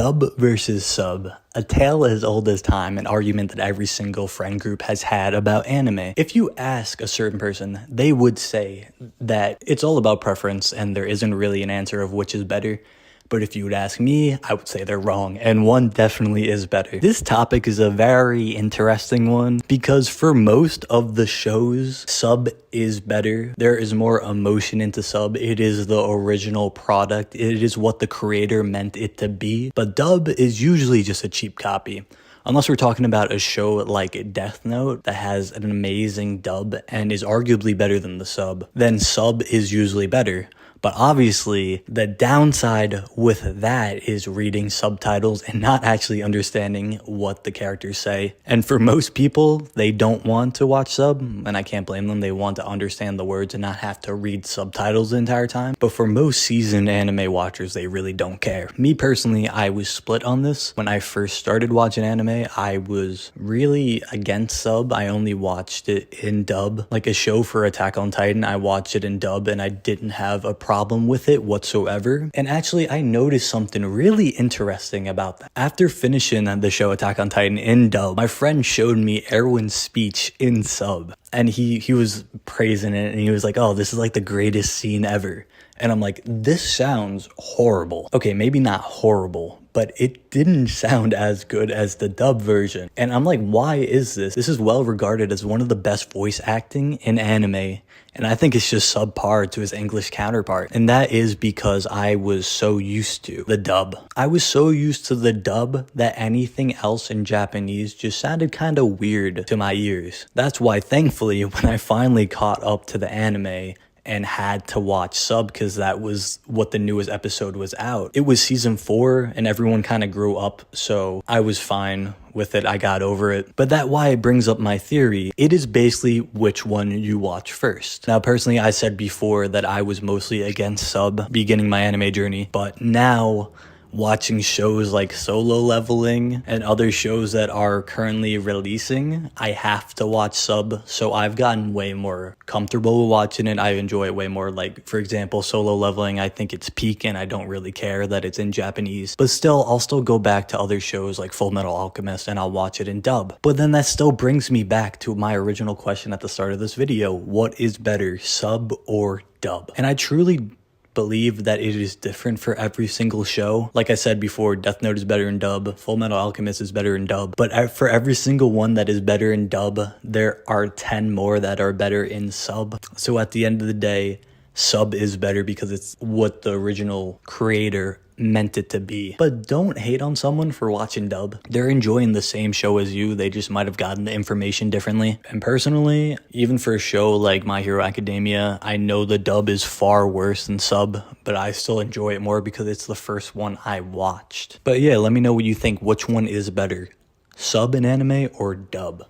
Dub versus sub. A tale as old as time, an argument that every single friend group has had about anime. If you ask a certain person, they would say that it's all about preference and there isn't really an answer of which is better. But if you would ask me, I would say they're wrong, and one definitely is better. This topic is a very interesting one because for most of the shows, sub is better. There is more emotion into sub. It is the original product. It is what the creator meant it to be. But dub is usually just a cheap copy. Unless we're talking about a show like Death Note that has an amazing dub and is arguably better than the sub, then sub is usually better. But obviously, the downside with that is reading subtitles and not actually understanding what the characters say. And for most people, they don't want to watch sub, and I can't blame them. They want to understand the words and not have to read subtitles the entire time. But for most seasoned anime watchers, they really don't care. Me personally, I was split on this. When I first started watching anime, I was really against sub. I only watched it in dub. Like a show for Attack on Titan, I watched it in dub and I didn't have a problem with it whatsoever. And actually, I noticed something really interesting about that. After finishing the show Attack on Titan in dub, my friend showed me Erwin's speech in sub. And he was praising it and he was like, oh, this is like the greatest scene ever. And I'm like, this sounds horrible. Okay, maybe not horrible, but it didn't sound as good as the dub version. And I'm like, why is this? This is well regarded as one of the best voice acting in anime. And I think it's just subpar to his English counterpart. And that is because I was so used to the dub. I was so used to the dub that anything else in Japanese just sounded kind of weird to my ears. That's why, thankfully, when I finally caught up to the anime and had to watch sub because that was what the newest episode was out. It was season 4 and everyone kind of grew up, so I was fine with it. I got over it. But that why it brings up my theory. It is basically which one you watch first. Now, personally, I said before that I was mostly against sub beginning my anime journey, but now watching shows like Solo Leveling and other shows that are currently releasing, I have to watch sub. So I've gotten way more comfortable with watching it. I enjoy it way more. Like, for example, Solo Leveling, I think it's peak and I don't really care that it's in Japanese. But still, I'll still go back to other shows like Full Metal Alchemist and I'll watch it in dub. But then that still brings me back to my original question at the start of this video. What is better, sub or dub? And I truly believe that it is different for every single show. Like I said before, Death Note is better in dub, Full Metal Alchemist is better in dub, but for every single one that is better in dub, there are 10 more that are better in sub. So at the end of the day, sub is better because it's what the original creator meant it to be. But don't hate on someone for watching dub. They're enjoying the same show as you. They just might have gotten the information differently. And personally, even for a show like My Hero Academia, I know the dub is far worse than sub, but I still enjoy it more because it's the first one I watched. But yeah, let me know what you think. Which one is better, sub in anime or dub?